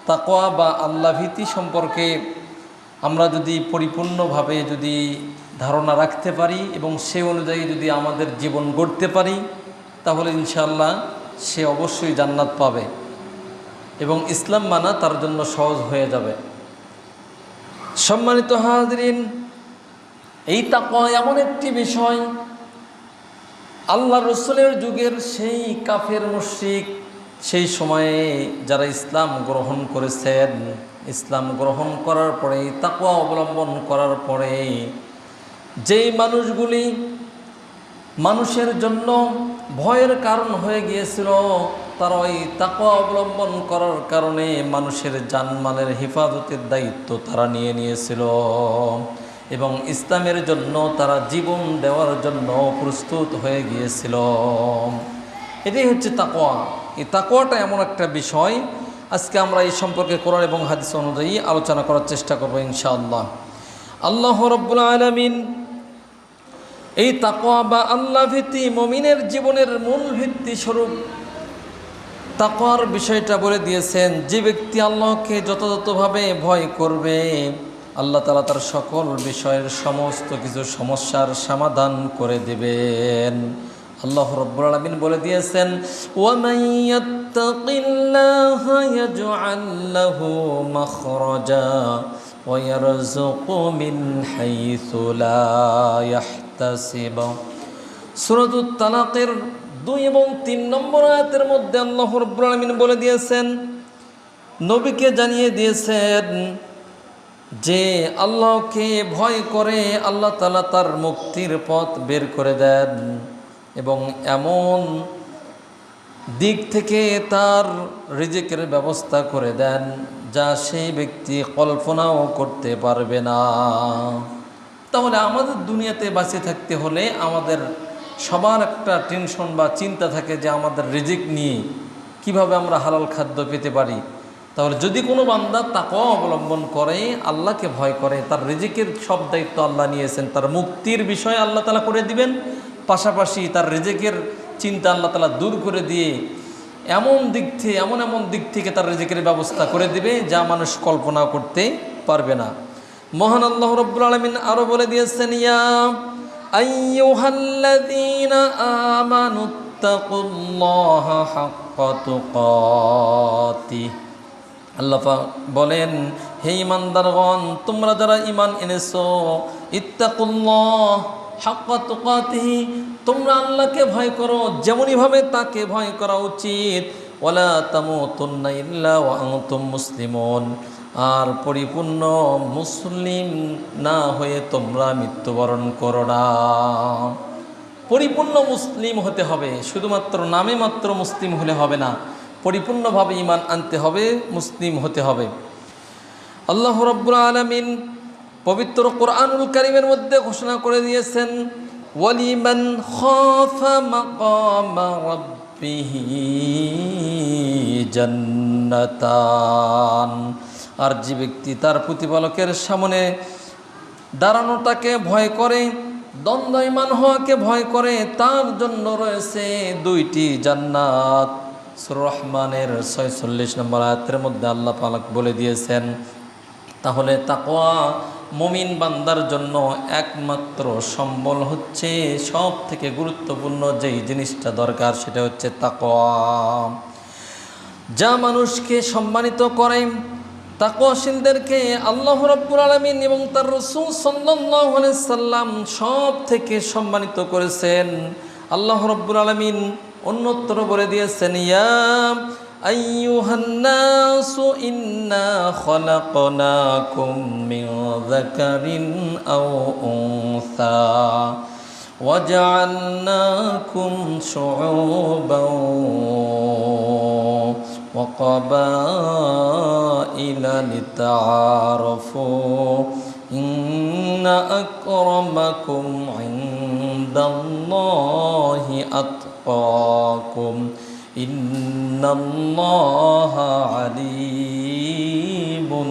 তাকওয়া বা আল্লাহ ভীতি সম্পর্কে আমরা যদি পরিপূর্ণভাবে যদি ধারণা রাখতে পারি এবং সে অনুযায়ী যদি আমাদের জীবন গড়তে পারি, তাহলে ইনশাআল্লাহ সে অবশ্যই জান্নাত পাবে এবং ইসলাম মানা তার জন্য সহজ হয়ে যাবে। সম্মানিত হাজরিন, এই তাকওয়া এমন একটি বিষয়, আল্লাহ রসুলের যুগের সেই কাফের মুশরিক, সেই সময়ে যারা ইসলাম গ্রহণ করেছেন, ইসলাম গ্রহণ করার পরে তাকওয়া অবলম্বন করার পরে যেই মানুষগুলি মানুষের জন্য ভয়ের কারণ হয়ে গিয়েছিল, তারা ওই তাকওয়া অবলম্বন করার কারণে মানুষের জানমালের হেফাজতের দায়িত্ব তারা নিয়ে নিয়েছিল এবং ইসলামের জন্য তারা জীবন দেওয়ার জন্য প্রস্তুত হয়ে গিয়েছিল। এটাই হচ্ছে তাকওয়া। এই তাকওয়াটা এমন একটা বিষয়, আজকে আমরা এই সম্পর্কে কোরআন এবং হাদিস অনুযায়ী আলোচনা করার চেষ্টা করব ইনশাআল্লাহ। আল্লাহ রাব্বুল আলামিন এই তাকওয়া বা আল্লাহ ভীতি মুমিনের জীবনের মূল ভিত্তি স্বরূপ তাকওয়ার বিষয়টা বলে দিয়েছেন। যে ব্যক্তি আল্লাহকে যথাযথভাবে ভয় করবে, আল্লাহ তাআলা তার সকল বিষয়ের সমস্ত কিছু সমস্যার সমাধান করে দেবেন। আল্লাহ রাব্বুল আলামিন বলে দিয়েছেন, ওয়া মান ইয়াত্তাকিল্লাহা ইয়াজআল লাহু মাখরাজা ওয়া ইয়ারযুকু মিন হাইসু লা ইয়াহতাসিব। সূরাতুত তালাকের 2 এবং 3 নম্বর আয়াতের মধ্যে আল্লাহ রাব্বুল আলামিন বলে দিয়েছেন, নবীকে জানিয়ে দিয়েছেন যে আল্লাহকে ভয় করে আল্লাহ তাআলা তার মুক্তির পথ বের করে দেন এবং এমন দিক থেকে তার রিজিকের ব্যবস্থা করে দেন যা সেই ব্যক্তি কল্পনাও করতে পারবে না। তাহলে আমাদের দুনিয়াতে বাঁচে থাকতে হলে আমাদের সবার একটা টেনশন বা চিন্তা থাকে যে আমাদের রিজিক নিয়ে কিভাবে আমরা হালাল খাদ্য পেতে পারি। তাহলে যদি কোনো বান্দা তাকওয়া অবলম্বন করে, আল্লাহকে ভয় করে, তার রিজিকের সব দায়িত্ব আল্লাহ নিয়েছেন, তার মুক্তির বিষয় আল্লাহ তাআলা করে দিবেন, পাশাপাশি তার রিজিকের চিন্তা আল্লাহ তাআলা দূর করে দিয়ে এমন দিক থেকে তার রিজিকের ব্যবস্থা করে দিবে যা মানুষ কল্পনা করতে পারবে না। মহান আল্লাহ রাব্বুল আলামিন আরো বলে দিয়েছেন, ইয়া আইয়ুহাল্লাযীনা আমানুত্তাকুল্লাহা হাক্কা তুকাতিহ। আল্লাহ পাক বলেন, হে ঈমানদারগণ, তোমরা যারা ঈমান এনেছো, ইত্তাকুল্লাহ হাক্কা তুকাতিহি, তোমরা আল্লাহকে ভয় করো যেমনইভাবে তাকে ভয় করা উচিত। ওয়ালা তামুতুন্না ইল্লা ওয়া আনতুম মুসলিমুন, আর পরিপূর্ণ মুসলিম না হয়ে তোমরা মৃত্যুবরণ করো না। পরিপূর্ণ মুসলিম হতে হবে, শুধুমাত্র নামে মাত্র মুসলিম হলে হবে না, পরিপূর্ণভাবে ঈমান আনতে হবে, মুসলিম হতে হবে। আল্লাহ রাব্বুল আলামিন পবিত্র কোরআনুল কারীমের মধ্যে ঘোষণা করে দিয়েছেন, ওয়ালিমান খাফা মাকামা রাব্বিহি জান্নাতান, আর যে ব্যক্তি তার প্রতিপালকের সামনে দাঁড়ানোটাকে ভয় করে, দ্বন্দ্বয়মান হওয়াকে ভয় করে, তার জন্য রয়েছে 2টি জান্নাত। সূরা রহমানের 46 নম্বর আয়াতের মধ্যে আল্লাহ পাক বলে দিয়েছেন। তাহলে তাকওয়া মুমিন বান্দার জন্য একমাত্র সম্বল হচ্ছে, সব থেকে গুরুত্বপূর্ণ যেই জিনিসটা দরকার সেটা হচ্ছে তাকওয়া, যা মানুষকে সম্মানিত করে। তাকওয়াশীলদেরকে আল্লাহ রাব্বুল আলামিন এবং তার রাসূল সাল্লাল্লাহু আলাইহি সাল্লাম সব থেকে সম্মানিত করেছেন। আল্লাহ রাব্বুল আলামিন অন্যত্র বলে দিয়েছেন, ইয়া আইয়ুহান নাসু ইন্না খলাকনাকুম মিন যাকারিন আও উনসা ওয়াজআলনাকুম শুউবান ওয়া ক্বাবাইলা লিতাআরাফু ইন্না আকরামাকুম ইনদাল্লাহি আতকাকুম ইন্নাল্লাহা আলীমুন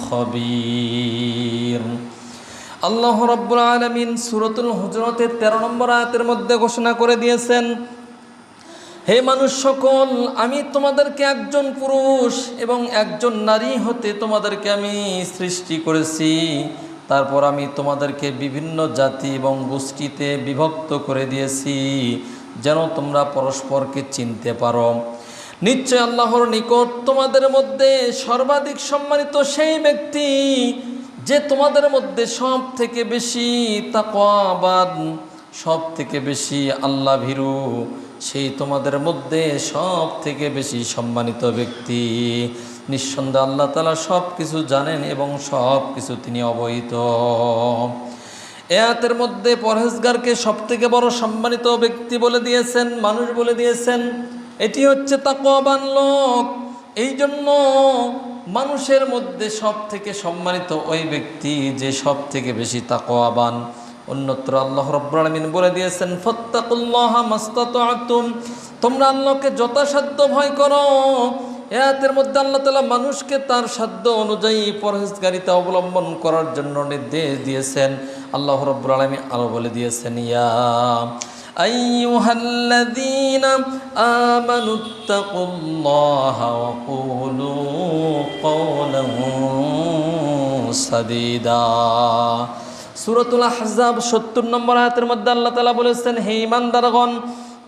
খাবীর। আল্লাহ রাব্বুল আলামিন সূরাতুল হুজুরাতের 13 নম্বর আয়াতের মধ্যে ঘোষণা করে দিয়েছেন, হে মানুষ সকল, আমি তোমাদেরকে একজন পুরুষ এবং একজন নারী হতে তোমাদেরকে আমি সৃষ্টি করেছি। তারপর আমি তোমাদেরকে বিভিন্ন জাতি এবং গোষ্ঠীতে বিভক্ত করে দিয়েছি, যেন তোমরা পরস্পরকে চিনতে পারো। নিশ্চয় আল্লাহর নিকট তোমাদের মধ্যে সর্বাধিক সম্মানিত সেই ব্যক্তি, যে তোমাদের মধ্যে সব থেকে বেশি তাকওয়াবান, সব থেকে বেশি আল্লাহ ভীরু, সেই তোমাদের মধ্যে সব থেকে বেশি সম্মানিত ব্যক্তি। নিঃসন্দেহে আল্লাহ তাআলা সব কিছু জানেন এবং সব কিছু তিনি অবহিত। আয়াতের মধ্যে পরহেজগারকে সব থেকে বড় সম্মানিত ব্যক্তি বলে দিয়েছেন, মানুষ বলে দিয়েছেন। এটি হচ্ছে তাকওয়াবান লোক। এই জন্য মানুষের মধ্যে সব থেকে সম্মানিত ওই ব্যক্তি যে সব থেকে বেশি তাকওয়াবান। অন্যত্র আল্লাহ রাব্বুল আলামিন বলে দিয়েছেন, ফাত্তাকুল্লাহা মাসতাতা'তুম, তোমরা আল্লাহকে যথাসাধ্য ভয় করো। আয়াতের মধ্যে আল্লাহ তাআলা মানুষকে তার সাধ্য অনুযায়ী পরহেজগারিতা অবলম্বন করার জন্য নির্দেশ দিয়েছেন। আল্লাহ রাব্বুল আলামিন আরো বলে দিয়েছেন, ইয়া আইয়ুহাল্লাযীনা আমানুত্তাকুল্লাহা ওয়া কুলু কওলান সাদীদা। সূরাতুল আহজাব ৭০ নম্বর আয়াতের মধ্যে আল্লাহ তাআলা বলেছেন, হে ঈমানদারগণ,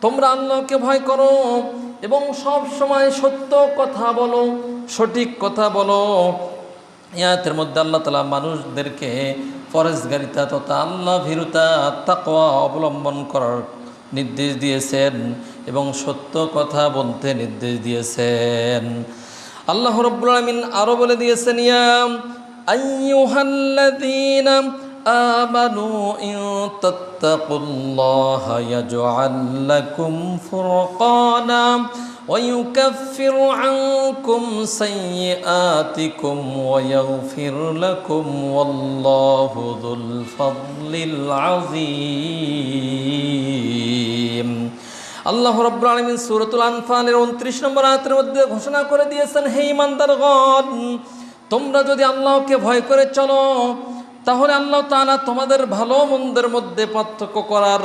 তোমরা আল্লাহকে ভয় করো এবং সব সময় সত্য কথা বলো, সঠিক কথা বলো। আয়াতের মধ্যে আল্লাহ তাআলা মানুষদেরকে পরহেজগারিতা তথা আল্লাহ ভীরুতা, তাকওয়া অবলম্বন করার নির্দেশ দিয়েছেন এবং সত্য কথা বলতে নির্দেশ দিয়েছেন। আল্লাহ রাব্বুল আলামিন আরো বলে দিয়েছেন, ইয়া আইয়ুহাল্লাযীনা আমানু ইন তাত্তাকুল্লাহা ইয়াজআল লাকুম ফুরকানা ওয়া ইউকাফিরু আনকুম সাইয়্যাতিকুম ওয়া ইয়াগফির লাকুম ওয়াল্লাহু যুল ফাদলিল আযীম। আল্লাহ রাব্বুল আলামিন সূরাতুল আনফালের ২৯ নম্বর আয়াতের মধ্যে ঘোষণা করে দিয়েছেন, হে ঈমানদারগণ, তোমরা যদি আল্লাহকে ভয় করে চলো, তাহলে আল্লাহ তাআলা তোমাদের ভালো মন্দের মধ্যে পার্থক্য করার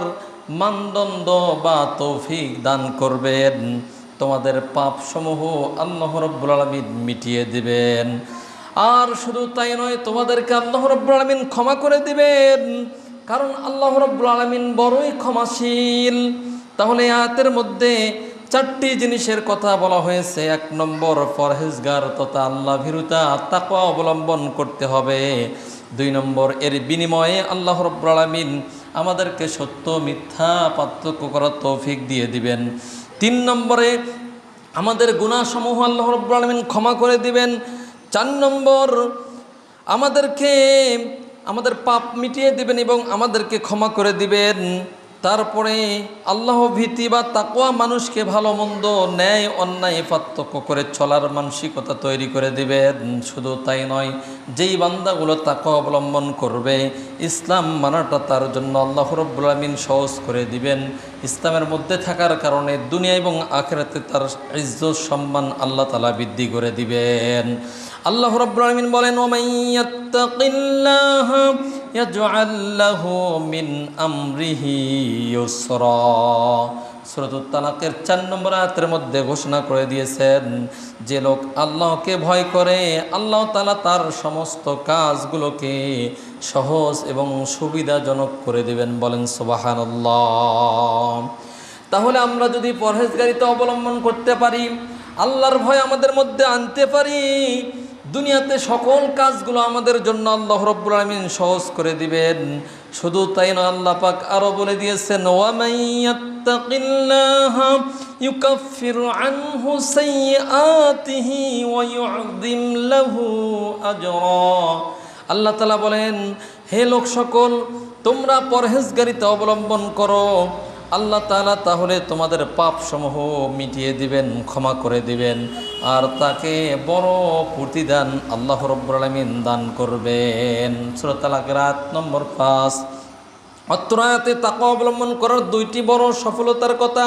মানদণ্ড বা তৌফিক দান করবেন। তোমাদের পাপসমূহ আল্লাহ রাব্বুল আলামিন মিটিয়ে দিবেন। আর শুধু তাই নয়, তোমাদেরকে আল্লাহ রাব্বুল আলামিন ক্ষমা করে দিবেন, কারণ আল্লাহ রাব্বুল আলামিন বড়ই ক্ষমাশীল। তাহলে আয়াতের মধ্যে ৪টি জিনিসের কথা বলা হয়েছে। ১ নম্বর, পরহেজগার তথা আল্লাহ ভীরুতা, তাকওয়া অবলম্বন করতে হবে। ২ নম্বর, এর বিনিময়ে আল্লাহ রাব্বুল আলামিন আমাদেরকে সত্য মিথ্যা পার্থক্য করার তৌফিক দিয়ে দিবেন। ৩ নম্বরে, আমাদের গুনাহসমূহ আল্লাহ রাব্বুল আলামিন ক্ষমা করে দিবেন। ৪ নম্বর, আমাদের পাপ মিটিয়ে দিবেন এবং আমাদেরকে ক্ষমা করে দিবেন। তারপরে আল্লাহ ভীতি বা তাকওয়া মানুষকে ভালো মন্দ, ন্যায় অন্যায় পার্থক্য করে চলার মানসিকতা তৈরি করে দিবেন। শুধু তাই নয়, যেই বান্দাগুলো তাকওয়া অবলম্বন করবে, ইসলাম মানাটা তার জন্য আল্লাহ রাব্বুল আলামিন সহজ করে দিবেন। ইসলামের মধ্যে থাকার কারণে দুনিয়া এবং আখিরাতে তার ইজ্জত সম্মান আল্লাহ তাআলা বৃদ্ধি করে দিবেন। আল্লাহ রাব্বুল আলামিন বলেন, ওয়া মান ইয়াত্তাকিল্লাহা ইয়াজআল লাহু মিন আমরিহি ইউসরা। সূরাতুত তালাকের ৪ নম্বর আয়াতের মধ্যে ঘোষণা করে দিয়েছেন, যে লোক আল্লাহকে ভয় করে, আল্লাহ তাআলা তার সমস্ত কাজগুলোকে সহজ এবং সুবিধাজনক করে দিবেন। বলেন সুবহানাল্লাহ। তাহলে আমরা যদি পরহেজগারিতা অবলম্বন করতে পারি, আল্লাহর ভয় আমাদের মধ্যে আনতে পারি, দুনিয়াতে সকল কাজগুলো আমাদের জন্য আল্লাহ রাব্বুল আলামিন সহজ করে দিবেন। শুধু তাই না, আল্লাহ পাক আরো বলে দিয়েছেন, ওয়া মান ইয়াত্তাকিল্লাহা ইউকাফির আনহু সাইয়্যাতিহি ওয়া ইউযিম লাহু আজরা। আল্লাহ তাআলা বলেন, হে লোক সকল, তোমরা পরহেজগারিতা অবলম্বন করো, আল্লাহ তাআলা তাহলে তোমাদের পাপসমূহ মিটিয়ে দিবেন, ক্ষমা করে দিবেন, আর তাকে বড় প্রতিদান আল্লাহ রাব্বুল আলামিন দান করবেন। সূরা তালাকের আয়াত নম্বর ৫। অত্র আয়াতে তাকওয়া অবলম্বন করার ২টি বড় সফলতার কথা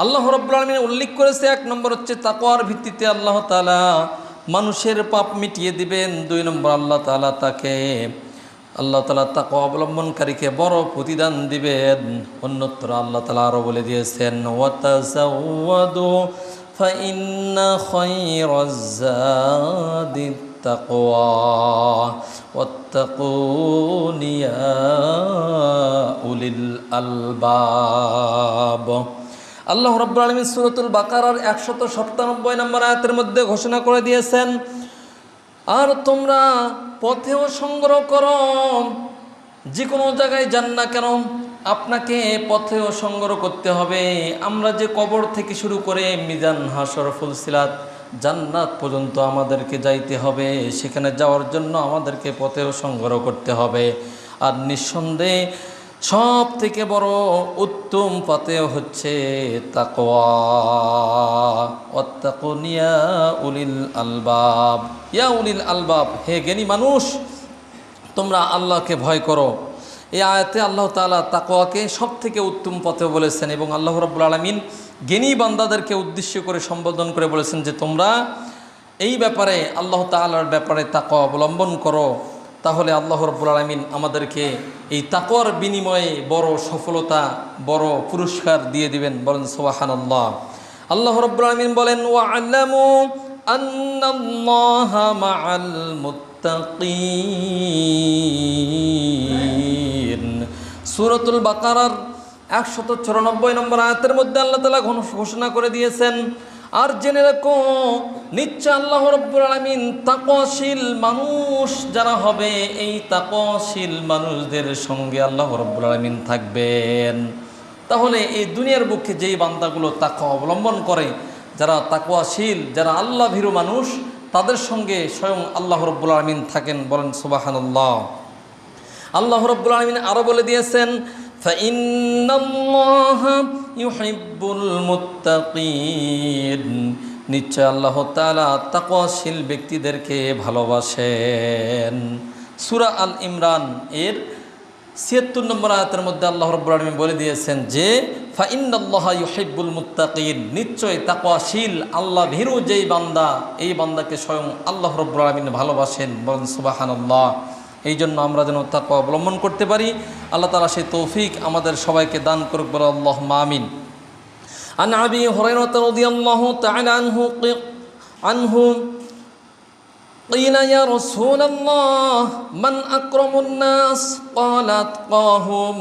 আল্লাহ রাব্বুল আলামিন উল্লেখ করেছে। ১ নম্বর হচ্ছে, তাকওয়ার ভিত্তিতে আল্লাহ তাআলা মানুষের পাপ মিটিয়ে দিবেন। ২ নম্বর, আল্লাহ তাআলা তাকে আল্লাহ তাআলা তাকওয়া অবলম্বনকারীকে বড় প্রতিদান দিবেন। অন্যত্র আল্লাহ তাআলা আরও বলে দিয়েছেন, ওয়াতাযাওয়াদু ফাইন্না খায়রাজ যাদিত তাকওয়া ওয়াত্তাকুন ইয়া উলিল আলবাব। আল্লাহ রাব্বুল আলামিন সূরাতুল বাকারার 197 নম্বর আয়াতের মধ্যে ঘোষণা করে দিয়েছেন, আর তোমরা পথেও সংগ্রহ করো, যে কোনো জায়গায় যান না কেন আপনাকে পথেও সংগ্রহ করতে হবে। আমরা যে কবর থেকে শুরু করে মিজান, হাসর, ফুলসিরাত, জান্নাত পর্যন্ত আমাদেরকে যাইতে হবে। সেখানে যাওয়ার জন্য আমাদেরকে পথেও সংগ্রহ করতে হবে। আর নিঃসন্দেহে সব থেকে বড় উত্তম পথেও হচ্ছে তাকওয়া। ওয়াত্তাকুন ইয়া উলিল আলবাব, ইয়া উলিল আলবাব, হে জ্ঞানী মানুষ তোমরা আল্লাহকে ভয় করো। এই আয়াতে আল্লাহ তাআলা তাকওয়াকে সব থেকে উত্তম পথে বলেছেন এবং আল্লাহ রাব্বুল আলামিন জ্ঞানী বান্দাদেরকে উদ্দেশ্য করে সম্বোধন করে বলেছেন যে তোমরা এই ব্যাপারে আল্লাহ তাআলার ব্যাপারে তাকওয়া অবলম্বন করো, তাহলে আল্লাহ রাব্বুল আলামিন আমাদেরকে এই তাকওয়ার বিনিময়ে বড় সফলতা, বড় পুরস্কার দিয়ে দিবেন। বলেন সুবহানাল্লাহ। আল্লাহ রাব্বুল আলামিন বলেন, ওয়া'লামু আন্নাল্লাহা মা'আল মুত্তাকিন। সূরাতুল বাকারার 194 নম্বর আয়াতের মধ্যে আল্লাহ তাআলা ঘোষণা করে দিয়েছেন, আর জেনে রাখো নিশ্চয় আল্লাহ রাব্বুল আলামিন তাকওয়াশীল মানুষ যারা হবে, এই তাকওয়াশীল মানুষদের সঙ্গে আল্লাহ রাব্বুল আলামিন থাকবেন। তাহলে এই দুনিয়ার বুকে যেই বান্দাগুলো তাকওয়া অবলম্বন করে, যারা তাকওয়াশীল, যারা আল্লাহ ভীরু মানুষ, তাদের সঙ্গে স্বয়ং আল্লাহ রাব্বুল আলামিন থাকেন। বলেন সুবহানাল্লাহ। আল্লাহ রাব্বুল আলামিন আরো বলে দিয়েছেন, ফাইন্নাল্লাহা ইউহিব্বুল মুত্তাকিন, নিশ্চয় আল্লাহ তাআলা তাকওয়াশীল ব্যক্তিদেরকে ভালোবাসেন। সূরা আল ইমরান এর ৭৬ নম্বর আয়াতের মধ্যে আল্লাহ রাব্বুল আলামিন বলে দিয়েছেন যে ফাইন্নাল্লাহা ইউহিব্বুল মুত্তাকিন, নিশ্চয় তাকওয়াশীল আল্লাহ ভীরু যেই বান্দা, এই বান্দাকে স্বয়ং আল্লাহ রাব্বুল আলামিন ভালোবাসেন। বলেন সুবহানাল্লাহ। এই জন্য আমরা যেন তাকওয়া অবলম্বন করতে পারি, আল্লাহ তাআলা সেই তৌফিক আমাদের সবাইকে দান করুক। বলে আল্লাহুম্মা আমিন। আন আবি হুরায়রা রাদিয়াল্লাহু তাআলা আনহু قيل يا رسول الله من أكرم الناس قال أتقاهم।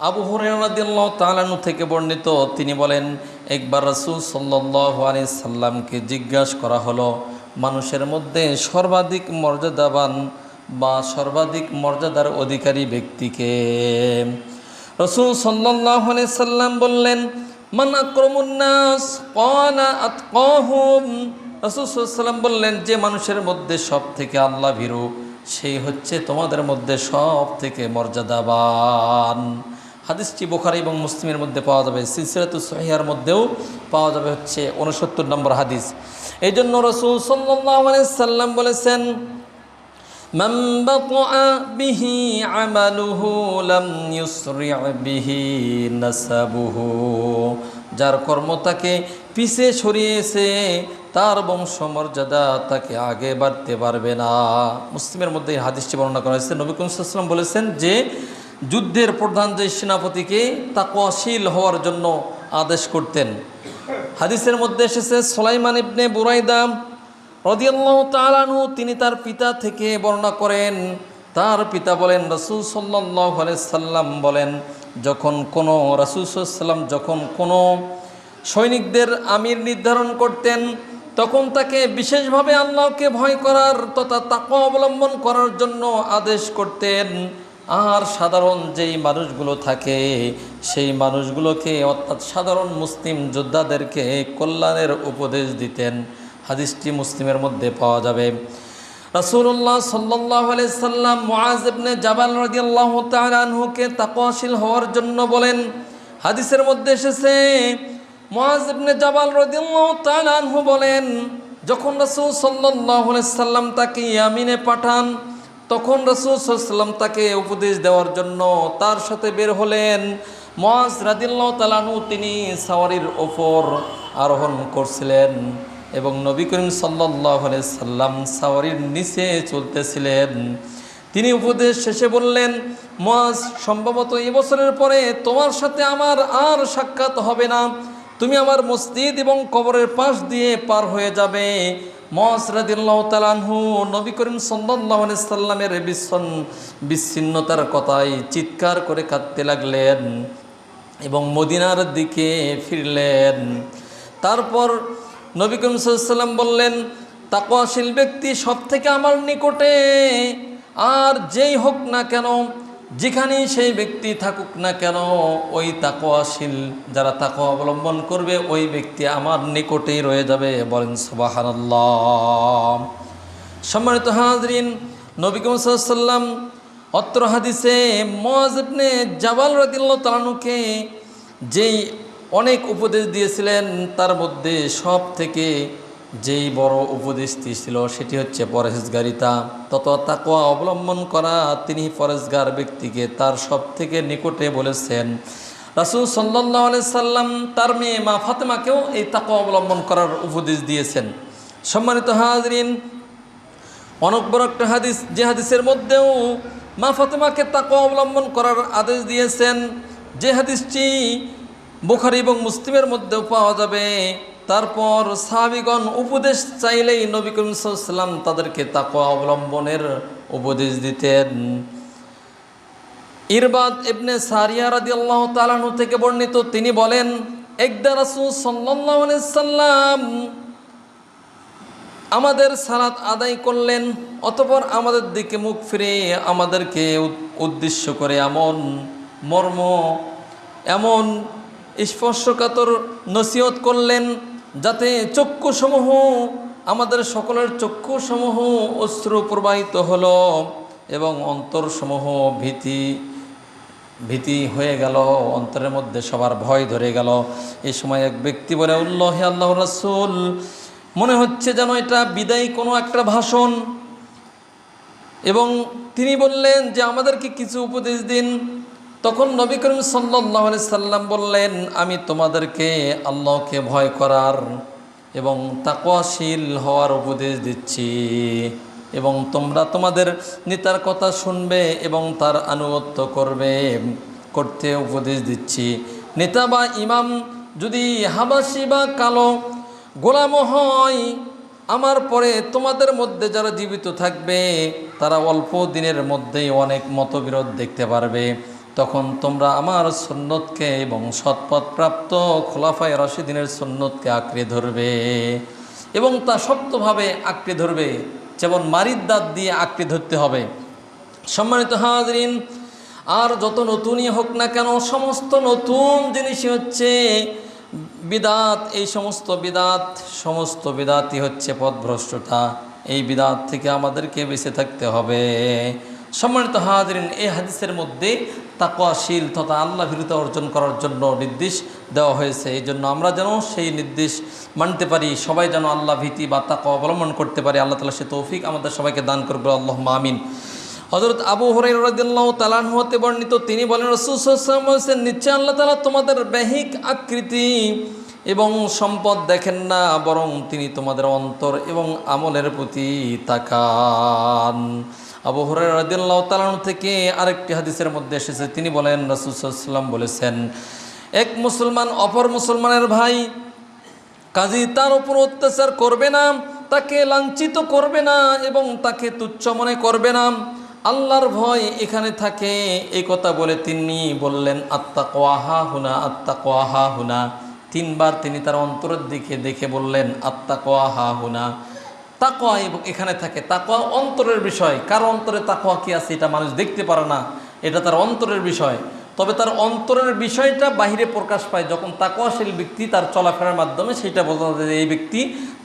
আবু হুরায়রা রাদিয়াল্লাহু তাআলা আনহু থেকে বর্ণিত, তিনি বলেন একবার রাসূল সাল্লাল্লাহু আলাইহি সাল্লামকে জিজ্ঞাসা করা হলো মানুষের মধ্যে সর্বাধিক মর্যাদাবান বা সর্বাধিক মর্যাদার অধিকারী ব্যক্তিকে। রাসূল সাল্লাল্লাহু আলাইহি সাল্লাম বললেন মান আকরামুন নাস ক্বালা আতকাহুম। রাসূল সাল্লাল্লাহু আলাইহি সাল্লাম বললেন যে মানুষের মধ্যে সব থেকে আল্লাহ ভীরু, সেই হচ্ছে তোমাদের মধ্যে সব থেকে মর্যাদাবান। হাদিসটি বুখারী এবং মুসলিমের মধ্যে পাওয়া যাবে, সিলসিলাতুস সহিহার মধ্যেও পাওয়া যাবে, হচ্ছে 69 নম্বর হাদিস। এই জন্য রাসূল সাল্লাল্লাহু আলাইহি সাল্লাম বলেছেন মান বাতা বিহি আমালুহু লাম ইউসরি বিহি নাসাবুহু, যার কর্ম তাকে পিছে সরিয়েছে তার বংশমর্যাদা তাকে আগে বাড়তে পারবে না। মুসলিমের মধ্যে এই হাদিসটি বর্ণনা করা হয়েছে। নবী করিম সাল্লাল্লাহু আলাইহি ওয়াসাল্লাম বলেছেন যে যুদ্ধের প্রধান যে সেনাপতিকে তাকওয়াশীল হওয়ার জন্য আদেশ করতেন। হাদিসের মধ্যে এসেছে সুলাইমান ইবনে বুরাইদা রাদিয়াল্লাহু তাআলা আনহু, তিনি তার পিতা থেকে বর্ণনা করেন, তার পিতা বলেন রাসূল সাল্লাল্লাহু আলাইহি সাল্লাম বলেন যখন কোনো রাসূল সাল্লাল্লাহু আলাইহি সাল্লাম যখন কোনো সৈনিকদের আমির নির্ধারণ করতেন, তখন তাকে বিশেষভাবে আল্লাহকে ভয় করার তথা তাকওয়া অবলম্বন করার জন্য আদেশ করতেন। আর সাধারণ যেই মানুষগুলো থাকে সেই মানুষগুলোকে অর্থাৎ সাধারণ মুসলিম যোদ্ধাদেরকে কল্যাণের উপদেশ দিতেন। হাদিসটি মুসলিমের মধ্যে পাওয়া যাবে। রাসূলুল্লাহ সাল্লাল্লাহু আলাইহি সাল্লাম মুআজ ইবনে জাবাল রাদিয়াল্লাহু তাআলা আনহুকে তাকওয়াশীল হওয়ার জন্য বলেন। হাদিসের মধ্যে এসেছে মুআজ ইবনে জাবাল রাদিয়াল্লাহু তাআলা আনহু বলেন যখন রাসূল সাল্লাল্লাহু আলাইহি সাল্লাম তাকে ইয়ামিনে পাঠান, তখন রাসূল সাল্লাল্লাহু আলাইহি সাল্লাম তাকে উপদেশ দেওয়ার জন্য তার সাথে বের হলেন। মুআজ রাদিয়াল্লাহু তাআলা আনহু তিনি সাওয়ারির ওপর আরোহণ করছিলেন এবং নবী করিম সাল্লাল্লাহু আলাইহি সাল্লাম সাওয়ারির নিচে চলতেছিলেন। তিনি উপদেশ শেষে বললেন, মুয়াজ, সম্ভবত এই বছরের পরে তোমার সাথে আমার আর সাক্ষাৎ হবে না। তুমি আমার মসজিদ এবং কবরের পাশ দিয়ে পার হয়ে যাবে। মুয়াজ রাদিয়াল্লাহু তাআলা আনহু নবী করিম সাল্লাল্লাহু আলাইহি সাল্লামের বিচ্ছিন্নতার কথায় চিৎকার করে কাঁদতে লাগলেন এবং মদিনার দিকে ফিরলেন। তারপর নবী করিম সাল্লাল্লাহু আলাইহি সাল্লাম বললেন, তাকওয়াশীল ব্যক্তি সব থেকে আমার নিকটে, আর যেই হোক না কেন, যেখানেই সেই ব্যক্তি থাকুক না কেন, ওই তাকওয়াশীল যারা তাকওয়া অবলম্বন করবে ওই ব্যক্তি আমার নিকটেই রয়ে যাবে। বলেন সুবহানাল্লাহ। সম্মানিত হাজরিন, নবী করিম সাল্লাল্লাহু আলাইহি সাল্লাম অত্র হাদিসে মুয়াজ ইবনে জাবাল রাদিয়াল্লাহু তাআলা আনহুকে যেই অনেক উপদেশ দিয়েছিলেন, তার মধ্যে সব থেকে যেই বড় উপদেশটি ছিল সেটি হচ্ছে পরহেজগারিতা, তত তাকওয়া অবলম্বন করা। তিনি পরহেজগার ব্যক্তিকে তার সব থেকে নিকটে বলেছেন। রাসূল সাল্লাল্লাহু আলাইহি সাল্লাম তার মেয়ে মা ফাতেমাকেও এই তাকওয়া অবলম্বন করার উপদেশ দিয়েছেন। সম্মানিত হাজরিন, অনেক বড় একটা হাদিস, যে হাদিসের মধ্যেও মা ফাতেমাকে তাকওয়া অবলম্বন করার আদেশ দিয়েছেন, যে হাদিসটি বুখারী এবং মুসলিমের মধ্যেও পাওয়া যাবে। তারপর সাহাবীগণ উপদেশ চাইলেই নবী করিম সাল্লাল্লাহু আলাইহি সাল্লাম তাদেরকে তাকওয়া অবলম্বনের উপদেশ দিতেন। ইরবাদ ইবনে সারিয়া রাদিয়াল্লাহু তাআলা আনহু থেকে বর্ণিত, তিনি বলেন, একদা রাসূল সাল্লাল্লাহু আলাইহি সাল্লাম আমাদের সালাত আদায় করলেন, অতঃপর আমাদের দিকে মুখ ফিরে আমাদেরকে উদ্দেশ্য করে এমন স্পর্শকাতর নসিহত করলেন, যাতে চক্ষুসমূহ, আমাদের সকলের চক্ষুসমূহ অশ্রু প্রবাহিত হলো এবং অন্তরসমূহ ভীতি হয়ে গেল, অন্তরের মধ্যে সবার ভয় ধরে গেল। এই সময় এক ব্যক্তি বলে উঠল, হে আল্লাহর রাসূল, মনে হচ্ছে যেন এটা বিদায়ী কোনো একটা ভাষণ। এবং তিনি বললেন যে আমাদেরকে কিছু উপদেশ দিন। তখন নবী করিম সাল্লাল্লাহু আলাইহি সাল্লাম বললেন, আমি তোমাদেরকে আল্লাহকে ভয় করার এবং তাকওয়াশীল হওয়ার উপদেশ দিচ্ছি, এবং তোমরা তোমাদের নেতার কথা শুনবে এবং তার আনুগত্য করতে উপদেশ দিচ্ছি। নেতা বা ইমাম যদি হাবাসি বা কালো গোলাম হয়, আমার পরে তোমাদের মধ্যে যারা জীবিত থাকবে তারা অল্প দিনের মধ্যেই অনেক মতবিরোধ দেখতে পারবে। তখন তোমরা আমার সুন্নতকে এবং সৎপথপ্রাপ্ত খোলাফায়ে রাশিদিনের সুন্নতকে আঁকড়ে ধরবে এবং তা শক্তভাবে আঁকড়ে ধরবে, যেমন মারির দাঁত দিয়ে আঁকড়ে ধরতে হবে। সম্মানিত হাজরিন, আর যত নতুনই হোক না কেন, সমস্ত নতুন জিনিসই হচ্ছে বিদাত। এই সমস্ত বিদাতই হচ্ছে পথভ্রষ্টতা। এই বিদাত থেকে আমাদেরকে বেঁচে থাকতে হবে। সম্মানিত হাজরিন, এই হাদিসের মধ্যে তাকওয়াশীল তথা আল্লাহ ভীরুতা অর্জন করার জন্য নির্দেশ দেওয়া হয়েছে। এই জন্য আমরা যেন সেই নির্দেশ মানতে পারি, সবাই যেন আল্লাহ ভীতি বা তাকওয়া অবলম্বন করতে পারি। আল্লাহ তাআলা সে তৌফিক আমাদের সবাইকে দান করবে, আল্লাহুম্মা আমিন। হযরত আবু হুরায়রা রাদিয়াল্লাহু তাআলা আনহু হতে বর্ণিত, তিনি বলেন, রাসূল সাল্লাল্লাহু আলাইহি ওয়াসাল্লাম বলেছেন, নিশ্চয় আল্লাহ তাআলা তোমাদের বাহ্যিক আকৃতি এবং সম্পদ দেখেন না, বরং তিনি তোমাদের অন্তর এবং আমলের প্রতি তাকান। আবু হুরায়রা রাদিয়াল্লাহু তাআলা আনহু থেকে আরেকটি হাদিসের মধ্যে এসেছে, তিনি বলেন, রাসূল সাল্লাল্লাহু আলাইহি ওয়াসাল্লাম বলেছেন, এক মুসলমান অপর মুসলমানের ভাই, কাজী তার উপর অত্যাচার করবে না, তাকে লাঞ্ছিত করবে না এবং তাকে তুচ্ছ মনে করবে না। আল্লাহর ভয় এখানে থাকে। এই কথা বলে তিনি বললেন, আত্তাকওয়া হাহুনা, আত্তাকওয়া হাহুনা। তিনবার তিনি তার অন্তরের দিকে দেখে বললেন, আত্তাকওয়া হাহুনা। তাকওয়া এখানে থাকে। তাকওয়া অন্তরের বিষয়। কার অন্তরে তাকওয়া কি আছে এটা মানুষ দেখতে পারে না, এটা তার অন্তরের বিষয়। তবে তার অন্তরের বিষয়টা বাহিরে প্রকাশ পায় যখন তাকওয়াশীল ব্যক্তি তার চলাফেরার মাধ্যমে সেটা বোঝা যায় যে এই ব্যক্তি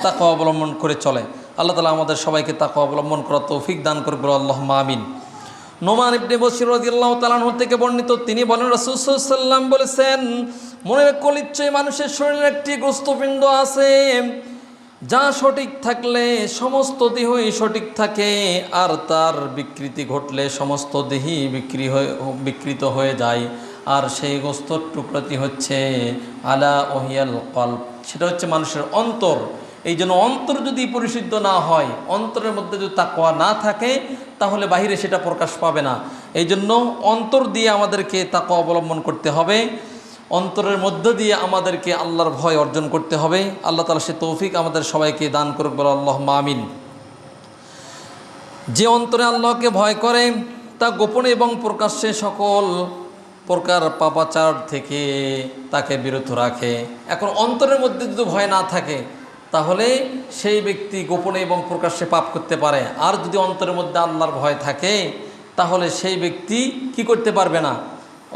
তাকওয়া অবলম্বন করে চলে। আল্লাহ তাআলা আমাদের সবাইকে তাকওয়া অবলম্বন করার তৌফিক দান করবে, আল্লাহুম্মা আমিন। নোমান ইবনে বশীর রাদিয়াল্লাহু তাআলা আনহু থেকে বর্ণিত, তিনি বলেন, রাসূল সাল্লাল্লাহু আলাইহি ওয়াসাল্লাম বলেছেন, মনে রাখো নিশ্চয়ই মানুষের শরীরে একটি গোশতপিণ্ড আছে, যা সঠিক থাকলে সমস্ত দেহই সঠিক থাকে, আর তার বিকৃতি ঘটলে সমস্ত দেহই বিকৃত হয়ে যায়। আর সেই গোশতের টুকরাটি হচ্ছে আলা ওহিয়াল কলব, সেটা হচ্ছে মানুষের অন্তর। এই জন্য অন্তর যদি পরিশুদ্ধ না হয়, অন্তরের মধ্যে যদি তাকওয়া না থাকে, তাহলে বাহিরে সেটা প্রকাশ পাবে না। এই জন্য অন্তর দিয়ে আমাদেরকে তাকওয়া অবলম্বন করতে হবে, অন্তরের মধ্য দিয়ে আমাদেরকে আল্লাহর ভয় অর্জন করতে হবে। আল্লাহ তাআলা সে তৌফিক আমাদের সবাইকে দান করুক, বলে আল্লাহুম্মা আমিন। যে অন্তরে আল্লাহকে ভয় করে তা গোপনে এবং প্রকাশ্যে সকল প্রকার পাপাচার থেকে তাকে বিরত রাখে। এখন অন্তরের মধ্যে যদি ভয় না থাকে, তাহলে সেই ব্যক্তি গোপনে এবং প্রকাশ্যে পাপ করতে পারে। আর যদি অন্তরের মধ্যে আল্লাহর ভয় থাকে, তাহলে সেই ব্যক্তি কি করতে পারবে না?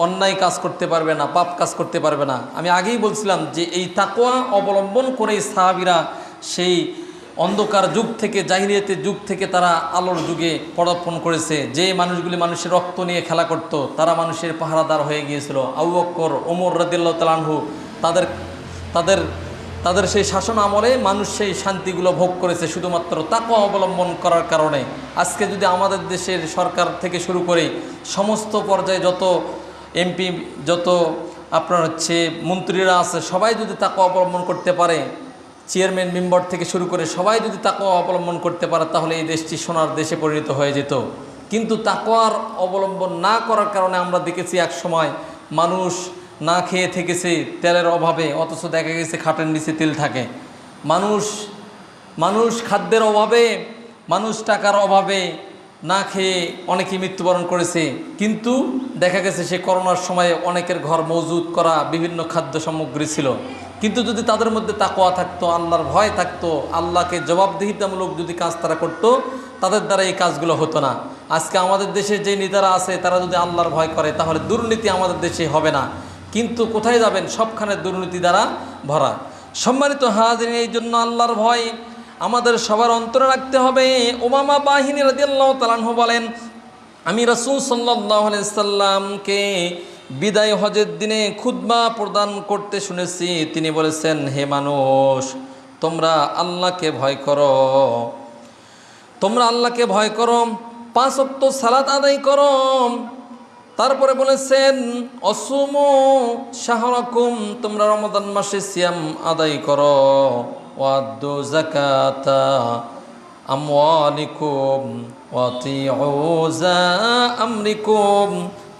অন্যায় কাজ করতে পারবে না, পাপ কাজ করতে পারবে না। আমি আগেই বলছিলাম যে এই তাকওয়া অবলম্বন করেই সাহাবীরা সেই অন্ধকার যুগ থেকে, জাহিলিয়াতের যুগ থেকে তারা আলোর যুগে পদার্পণ করেছে। যে মানুষগুলি মানুষের রক্ত নিয়ে খেলা করত, তারা মানুষের পাহারাদার হয়ে গিয়েছিল। আবু বকর, ওমর রাদিয়াল্লাহু তাআলা আনহু, তাদের সেই শাসন আমলে মানুষ সেই শান্তিগুলো ভোগ করেছে শুধুমাত্র তাকওয়া অবলম্বন করার কারণে। আজকে যদি আমাদের দেশের সরকার থেকে শুরু করে সমস্ত পর্যায়ে যত এমপি, যত আপনার মন্ত্রীরা আছে, সবাই যদি তাকওয়া অবলম্বন করতে পারে, চেয়ারম্যান মেম্বার থেকে শুরু করে সবাই যদি তাকওয়া অবলম্বন করতে পারে, তাহলে এই দেশটি সোনার দেশে পরিণত হয়ে যেত। কিন্তু তাকওয়ার অবলম্বন না করার কারণে আমরা দেখেছি এক সময় মানুষ না খেয়ে থেকেছে তেলের অভাবে, অথচ দেখা গেছে খাটের নিচে তেল থাকে। মানুষ খাদ্যের অভাবে, মানুষ টাকার অভাবে না খেয়ে অনেকেই মৃত্যুবরণ করেছে। কিন্তু দেখা গেছে সে করোনার সময়ে অনেকের ঘর মজুদ করা বিভিন্ন খাদ্য সামগ্রী ছিল। কিন্তু যদি তাদের মধ্যে তাকওয়া থাকতো, আল্লাহর ভয় থাকতো, আল্লাহকে জবাবদিহিতামূলক যদি কাজ তারা করতো, তাদের দ্বারা এই কাজগুলো হতো না। আজকে আমাদের দেশে যে নেতারা আছে, তারা যদি আল্লাহর ভয় করে, তাহলে দুর্নীতি আমাদের দেশে হবে না। কিন্তু কোথায় যাবেন? সবখানে দুর্নীতি দ্বারা ভরা। সম্মানিত হাজিরিন, এই জন্য আল্লাহর ভয় আমাদের সবার অন্তরে রাখতে হবে। উমামা বাহিনী রাদিয়াল্লাহু তাআলা আনহু বলেন, আমি রাসূল সাল্লাল্লাহু আলাইহি সাল্লামকে বিদায় হজের দিনে খুতবা প্রদান করতে শুনেছি। তিনি বলেছেন, হে মানুষ, তোমরা আল্লাহকে ভয় করো, তোমরা আল্লাহকে ভয় করো, 5 ওয়াক্ত সালাত আদায় করো। তারপরে বলেছেন, অসুমু শাহরাকুম, তোমরা রমাদান মাসে সিয়াম আদায় করো, ওয়াদ্দু যাকাতা আমওয়ালিকুম ওয়াতিউ যা আমরিকুম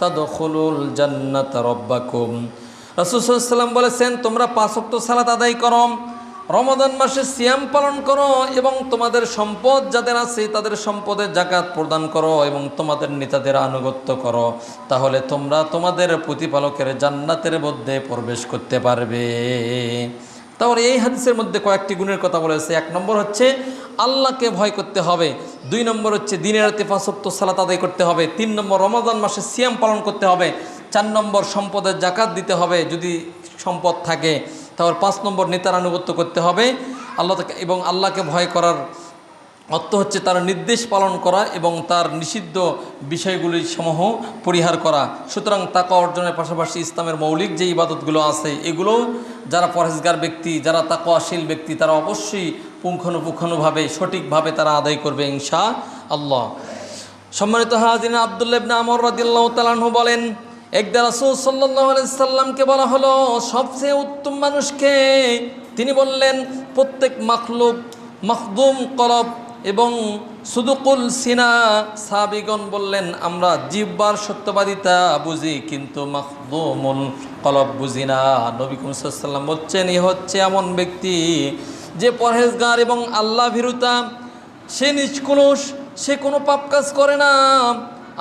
তাদখুলুল জান্নাতা রাব্বাকুম। রাসূল সাল্লাল্লাহু আলাইহি ওয়াসাল্লাম বলেছেন, তোমরা 5 ওয়াক্ত সালাত আদায় করো, রমাদান মাসে সিয়াম পালন করো, এবং তোমাদের সম্পদ যাদের আছে তাদের সম্পদের যাকাত প্রদান করো, এবং তোমাদের নেতাদের আনুগত্য করো, তাহলে তোমরা তোমাদের প্রতিপালকের জান্নাতের মধ্যে প্রবেশ করতে পারবে। তাহলে এই হাদিসের মধ্যে কয়েকটি গুণের কথা বলেছে। 1 নম্বর হচ্ছে আল্লাহকে ভয় করতে হবে, 2 নম্বর হচ্ছে দিনে রাতে 5 ওয়াক্ত সালাত আদায় করতে হবে, 3 নম্বর রমাদান মাসে সিয়াম পালন করতে হবে, 4 নম্বর সম্পদের যাকাত দিতে হবে যদি সম্পদ থাকে, তারপর 5 নম্বর নেতার আনুগত্য করতে হবে আল্লাহ। এবং আল্লাহকে ভয় করার অর্থ হচ্ছে তার নির্দেশ পালন করা এবং তার নিষিদ্ধ বিষয়গুলি সমূহ পরিহার করা। সুতরাং তাকওয়া অর্জনের পাশাপাশি ইসলামের মৌলিক যে ইবাদতগুলো আছে, এগুলো যারা পরহেজগার ব্যক্তি, যারা তাকওয়াশীল ব্যক্তি, তারা অবশ্যই পুঙ্খানুপুঙ্খানুভাবে সঠিকভাবে তারা আদায় করবে ইনশাআল্লাহ। সম্মানিত হাজিরিন, আব্দুল্লাহ ইবনে আমর রাদিয়াল্লাহু তাআলা আনহু বলেন, একদা রাসূল সাল্লাল্লাহু আলাইহি সাল্লামকে বলা হলো সবচেয়ে উত্তম মানুষকে। তিনি বললেন, প্রত্যেক মাখলুক মখদুম কলব এবং সুদুকুল সিনা। সাহাবীগণ বললেন, আমরা জিহ্বার সত্যবাদিতা বুঝি, কিন্তু মখদুমুল কলব বুঝি না। নবী করিম সাল্লাল্লাহু আলাইহি ওয়াসাল্লাম বলছেন, এ হচ্ছে এমন ব্যক্তি যে পরহেজগার এবং আল্লাহ ভীরুতা, সে নিষ্কলুষ, সে কোনো পাপ কাজ করে না।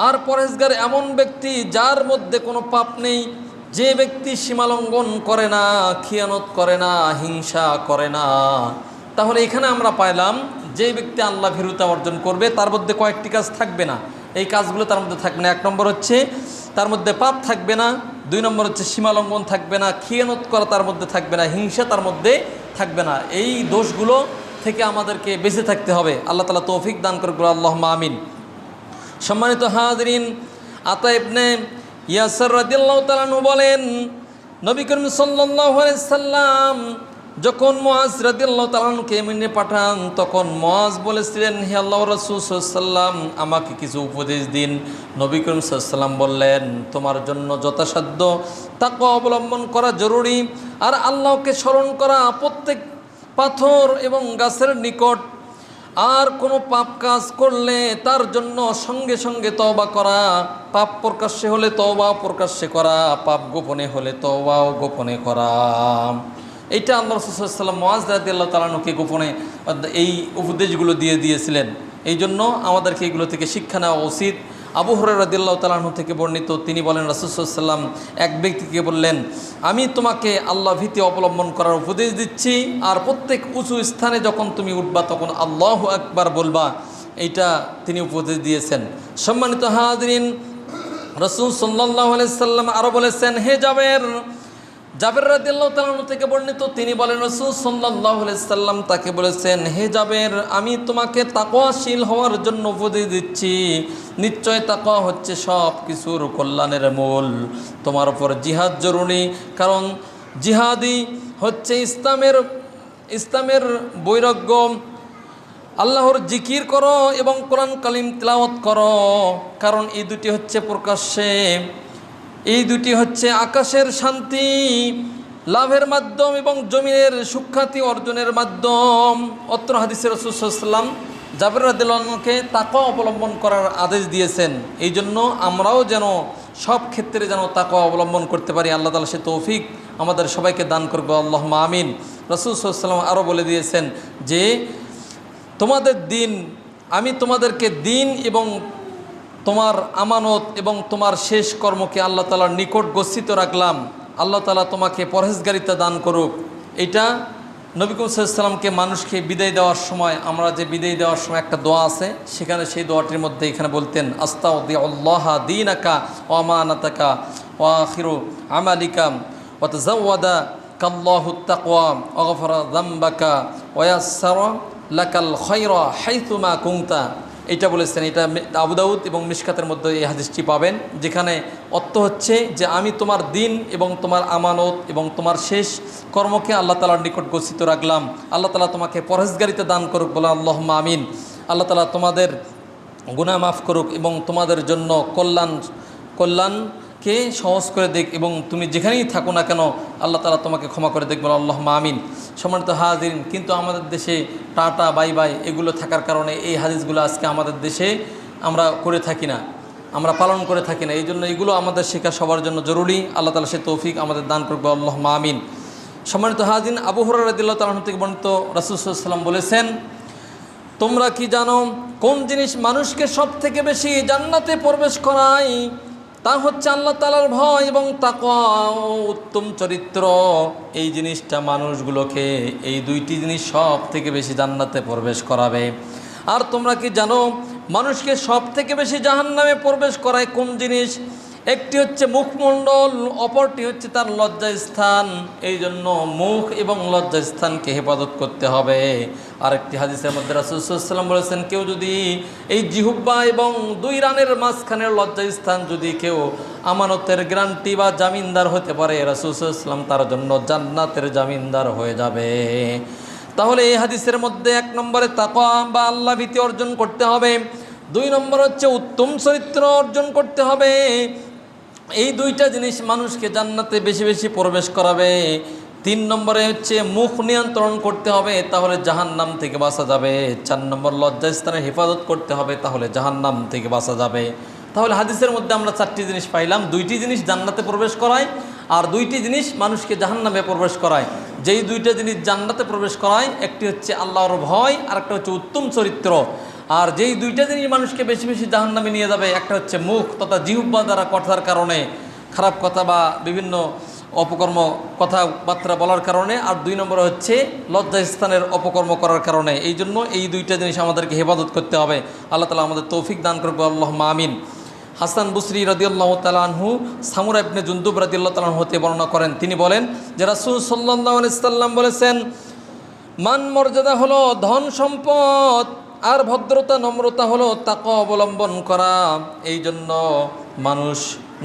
আর পরহেজগার এমন ব্যক্তি যার মধ্যে কোনো পাপ নেই, যে ব্যক্তি সীমালঙ্ঘন করে না, খিয়ানত করে না, হিংসা করে না। তাহলে এখানে আমরা পাইলাম যে ব্যক্তি আল্লাহ ভীরুতা অর্জন করবে তার মধ্যে কয়েকটি কাজ থাকবে না। এই কাজগুলো তার মধ্যে থাকবে না। 1 নম্বর হচ্ছে তার মধ্যে পাপ থাকবে না, 2 নম্বর হচ্ছে সীমালঙ্ঘন থাকবে না, খিয়ানত করা তার মধ্যে থাকবে না, হিংসা তার মধ্যে থাকবে না। এই দোষগুলো থেকে আমাদেরকে বেঁচে থাকতে হবে। আল্লাহ তাআলা তৌফিক দান করুক, আল্লাহুম্মা আমিন। সম্মানিত হাজিরিন, আতা ইবনে ইয়াসার রাদিয়াল্লাহু তাআলা আনহু বলেন, নবী করিম সাল্লাল্লাহু আলাইহি সাল্লাম যখন মুআজ রাদিয়াল্লাহু তাআলা আনহুকে ইয়েমেনে পাঠান, তখন মুআজ বলেছিলেন, হে আল্লাহর রাসূল সাল্লাল্লাহু আলাইহি সাল্লাম, আমাকে কিছু উপদেশ দিন। নবী করিম সাল্লাল্লাহু আলাইহি সাল্লাম বললেন, তোমার জন্য যথাসাধ্য তাকওয়া অবলম্বন করা জরুরি, আর আল্লাহকে স্মরণ করা পাথর এবং গাছের নিকট। আর কোনো পাপ কাজ করলে তার জন্য সঙ্গে সঙ্গে তওবা করা, পাপ প্রকাশ্যে হলে তওবা প্রকাশ্যে করা, পাপ গোপনে হলে তওবাও গোপনে করা। এইটা আল্লাহ রাসূল সাল্লাল্লাহু আলাইহি ওয়াসাল্লাম মুআয রাদিয়াল্লাহু তাআলা আনহুকে গোপনে এই উপদেশগুলো দিয়ে দিয়েছিলেন। এই জন্য আমাদেরকে এগুলো থেকে শিক্ষা নেওয়া উচিত। আবু হুরায়রা রাদিয়াল্লাহু তাআলা আনহু থেকে বর্ণিত, তিনি বলেন রাসূল সাল্লাল্লাহু আলাইহি ওয়াসাল্লাম এক ব্যক্তিকে বললেন, আমি তোমাকে আল্লাহ ভীতি অবলম্বন করার উপদেশ দিচ্ছি, আর প্রত্যেক উঁচু স্থানে যখন তুমি উঠবা তখন আল্লাহু আকবার বলবা। এইটা তিনি উপদেশ দিয়েছেন। সম্মানিত হাজরিন, রাসূল সাল্লাল্লাহু আলাইহি ওয়াসাল্লাম আরও বলেছেন, হে জাবের রাদিয়াল্লাহু তাআলা আনহু থেকে বর্ণিত, তিনি বলেন রাসূল সাল্লাল্লাহু আলাইহি ওয়াসাল্লাম তাকে বলেছেন, হে জাবের, আমি তোমাকে তাকওয়াশীল হওয়ার জন্য উপদেশ দিচ্ছি। নিশ্চয় তাকওয়া হচ্ছে সব কিছুর কল্যাণের মূল। তোমার উপর জিহাদ জরুরি, কারণ জিহাদই হচ্ছে ইসলামের বৈরাগ্য। আল্লাহর জিকির করো এবং কোরআন কালিম তিলাওয়াত করো, কারণ এই দুটি হচ্ছে প্রকাশ্যে, এই দুটি হচ্ছে আকাশের শান্তি লাভের মাধ্যম এবং জমিনের সুখ্যাতি অর্জনের মাধ্যম। অত্র হাদিসে রাসূল সাল্লাল্লাহু আলাইহি ওয়াসাল্লাম জাবের রাদিয়াল্লাহু আনহুকে তাকওয়া অবলম্বন করার আদেশ দিয়েছেন। এই জন্য আমরাও যেন সব ক্ষেত্রে যেন তাকওয়া অবলম্বন করতে পারি। আল্লাহ তাআলা সে তৌফিক আমাদের সবাইকে দান করবে, আল্লাহুম্মা আমিন। রাসূল সাল্লাল্লাহু আলাইহি ওয়াসাল্লাম আরও বলে দিয়েছেন যে তোমাদের দিন, আমি তোমাদেরকে দিন এবং তোমার আমানত এবং তোমার শেষ কর্মকে আল্লাহ তাআলার নিকট গচ্ছিত রাখলাম। আল্লাহ তাআলা তোমাকে পরহেজগারিতা দান করুক। এটা নবী করিম সাল্লাল্লাহু আলাইহি ওয়াসাল্লামকে মানুষকে বিদায় দেওয়ার সময়, আমরা যে বিদায় দেওয়ার সময় একটা দোয়া আছে, সেখানে সেই দোয়াটির মধ্যে এখানে বলতেন, আস্তাউদিউল্লাহ দীনাকা ওয়া আমানাতাকা ওয়া আখিরু আমালিকা ওয়া তাযাওয়াদা কাল্লাহুত তাকওয়া ওয়া গফারা যামবাকা ওয়া ইয়াসসারা লাকাল খায়রা হাইথুমা কুনতা। এটা বলেছেন। এটা আবু দাউদ এবং মিশকাতের মধ্যে এই হাদিসটি পাবেন, যেখানে অর্থ হচ্ছে যে আমি তোমার দিন এবং তোমার আমানত এবং তোমার শেষ কর্মকে আল্লাহ তাআলার নিকট গচ্ছিত রাখলাম। আল্লাহ তাআলা তোমাকে পরহেজগারিতা দান করুক, বলে আল্লাহুম্মা আমিন। আল্লাহ তাআলা তোমাদের গুনাহ মাফ করুক এবং তোমাদের জন্য কল্যাণকে সহজ করে দিক, এবং তুমি যেখানেই থাকো না কেন আল্লাহ তাআলা তোমাকে ক্ষমা করে দিক, বলে আল্লাহুম্মা আমিন। সম্মানিত হাজিরিন, কিন্তু আমাদের দেশে টাটা বাই বাই এগুলো থাকার কারণে এই হাদিসগুলো আজকে আমাদের দেশে আমরা করে থাকি না, আমরা পালন করে থাকি না। এই জন্য এগুলো আমাদের শেখা সবার জন্য জরুরি। আল্লাহ তাআলা সে তৌফিক আমাদের দান করবে, আল্লাহুম্মা আমিন। সম্মানিত হাজিরিন, আবু হুরায়রা রাদিয়াল্লাহু তাআলা আনহু থেকে বর্ণিত, রাসূল সাল্লাল্লাহু আলাইহি ওয়াসাল্লাম বলেছেন, তোমরা কি জানো কোন জিনিস মানুষকে সব থেকে বেশি জান্নাতে প্রবেশ করায়? তা হচ্ছে আল্লাহ তাআলার ভয় এবং তাকওয়া ও উত্তম চরিত্র। এই জিনিসটা মানুষগুলোকে, এই দুইটি জিনিস সব থেকে বেশি জান্নাতে প্রবেশ করাবে। আর তোমরা কি জানো মানুষকে সব থেকে বেশি জাহান্নামে প্রবেশ করায় কোন জিনিস? একটি হচ্ছে মুখমণ্ডল, অপরটি হচ্ছে তার লজ্জাস্থান। এই জন্য মুখ এবং লজ্জাস্থানকে হেফাজত করতে হবে। আরেকটি হাদিসের মধ্যে রাসূল সাল্লাল্লাহু আলাইহি ওয়াসাল্লাম বলেছেন, কেউ যদি এই জিহ্বা এবং দুই রানের মাঝখানের লজ্জাস্থান যদি কেউ আমানতের গ্যারান্টি বা জামিনদার হতে পারে, রাসূল সাল্লাল্লাহু আলাইহি ওয়াসাল্লাম তার জন্য জান্নাতের জামিনদার হয়ে যাবে। তাহলে এই হাদিসের মধ্যে 1 নম্বরে তাকওয়া বা আল্লাহ ভীতি অর্জন করতে হবে, 2 নম্বর হচ্ছে উত্তম চরিত্র অর্জন করতে হবে। এই দুইটা জিনিস মানুষকে জান্নাতে বেশি বেশি প্রবেশ করাবে। 3 নম্বরে হচ্ছে মুখ নিয়ন্ত্রণ করতে হবে, তাহলে জাহান্নাম থেকে বাঁচা যাবে। 4 নম্বর লজ্জাস্থানের হেফাজত করতে হবে, তাহলে জাহান্নাম থেকে বাঁচা যাবে। তাহলে হাদিসের মধ্যে আমরা 4টি জিনিস পাইলাম। 2টি জিনিস জান্নাতে প্রবেশ করায় আর 2টি জিনিস মানুষকে জাহান্নামে প্রবেশ করায়। যেই 2টা জিনিস জান্নাতে প্রবেশ করায়, একটি হচ্ছে আল্লাহর ভয় আর একটা হচ্ছে উত্তম চরিত্র। আর যেই 2টা জিনিস মানুষকে বেশি বেশি জাহান্নামে নিয়ে যাবে, একটা হচ্ছে মুখ তথা জিহ্বা দ্বারা কথার কারণে, খারাপ কথা বা বিভিন্ন অপকর্ম কথাবার্তা বলার কারণে, আর 2 নম্বর হচ্ছে লজ্জাস্থানের অপকর্ম করার কারণে। এই জন্য এই 2টা জিনিস আমাদেরকে হেফাজত করতে হবে। আল্লাহ তাআলা আমাদের তৌফিক দান করবে, আল্লাহুম্মা আমিন। হাসান বসরি রাদিয়াল্লাহু তাআলা আনহু সামুরা ইবনে জুনদুব রাদিয়াল্লাহু তাআলা আনহু হতে বর্ণনা করেন, তিনি বলেন যে রাসূল সাল্লাল্লাহু আলাইহি ওয়াসাল্লাম বলেছেন, মান মর্যাদা হলো ধন সম্পদ, আর ভদ্রতা নম্রতা হলো তাকওয়া অবলম্বন করা। এই জন্য মানুষ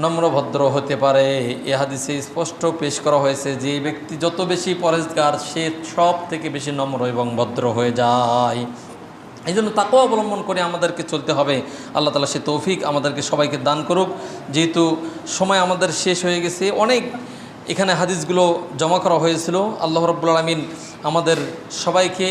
নম্র ভদ্র হতে পারে। এ হাদিসে স্পষ্ট পেশ করা হয়েছে যে এই ব্যক্তি যত বেশি পরহেজগার, সে সব থেকে বেশি নম্র এবং ভদ্র হয়ে যায়। এই জন্য তাকওয়া অবলম্বন করে আমাদেরকে চলতে হবে। আল্লাহ তাআলা সে তৌফিক আমাদেরকে সবাইকে দান করুক। যেহেতু সময় আমাদের শেষ হয়ে গেছে, অনেক এখানে হাদিসগুলো জমা করা হয়েছিল। আল্লাহ রাব্বুল আলামিন আমাদের সবাইকে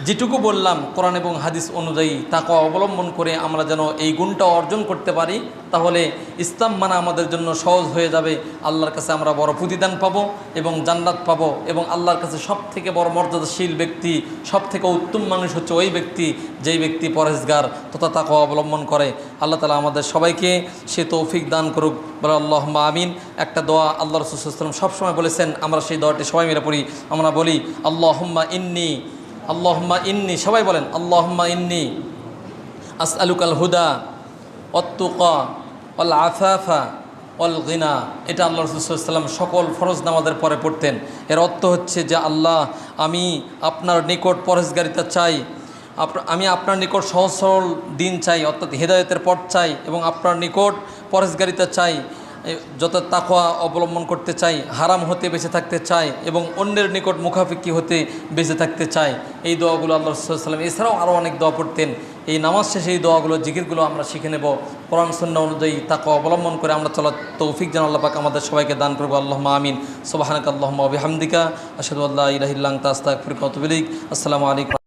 যেটুকু বললাম কোরআন এবং হাদিস অনুযায়ী তাকওয়া অবলম্বন করে আমরা যেন এই গুণটা অর্জন করতে পারি, তাহলে ইসলাম মানা আমাদের জন্য সহজ হয়ে যাবে। আল্লাহর কাছে আমরা বড় প্রতিদান পাবো এবং জান্নাত পাবো, এবং আল্লাহর কাছে সবথেকে বড় মর্যাদাশীল ব্যক্তি, সবথেকে উত্তম মানুষ হচ্ছে ওই ব্যক্তি যেই ব্যক্তি পরহেজগার তথা তাকওয়া অবলম্বন করে। আল্লাহ তাআলা আমাদের সবাইকে সে তৌফিক দান করুক, বলে আল্লাহুম্মা আমিন। একটা দোয়া আল্লাহ রাসূল সাল্লাল্লাহু আলাইহি ওয়াসাল্লাম সবসময় বলেছেন, আমরা সেই দোয়াটি সবাই মিলে পড়ি। আমরা বলি আল্লাহুম্মা ইন্নি, সবাই বলেন আল্লাহুম্মা ইন্নি আসআলুকাল হুদা ওয়াত-তুকা ওয়াল আফাফা ওয়াল গিনা। এটা আল্লাহ রাসূল সাল্লাল্লাহু আলাইহি ওয়াসাল্লাম সকল ফরজ নামাজের পরে পড়তেন। এর অর্থ হচ্ছে যে আল্লাহ, আমি আপনার নিকট পরহেজগারিতা চাই, আমি আপনার নিকট সহজ সরল দিন চাই, অর্থাৎ হেদায়েতের পথ চাই, এবং আপনার নিকট পরহেজগারিতা চাই, যত তাকওয়া অবলম্বন করতে চাই, হারাম হতে বেঁচে থাকতে চাই, এবং অন্যের নিকট মুখাফিকি হতে বেঁচে থাকতে চাই। এই দোয়াগুলো আল্লাহ রাসূল সাল্লাল্লাহু আলাইহি ওয়াসাল্লাম এছাড়াও আরও অনেক দোয়া পড়তেন। এই নামাজ শেষে এই দোয়াগুলো, জিকিরগুলো আমরা শিখে নেব। কোরআন সুন্নাহ অনুযায়ী তাকওয়া অবলম্বন করে আমরা চলার তৌফিক যেন আল্লাহ পাক আমাদের সবাইকে দান করবো। আল্লাহুম্মা আমিন। সুবহানাকা আল্লাহুম্মা ওয়া বিহামদিকা আশহাদু আল্লা ইলাহা ইল্লা আনতা আস্তাগফিরুকা ওয়া আতুবু ইলাইক। আসসালামু আলাইকুম।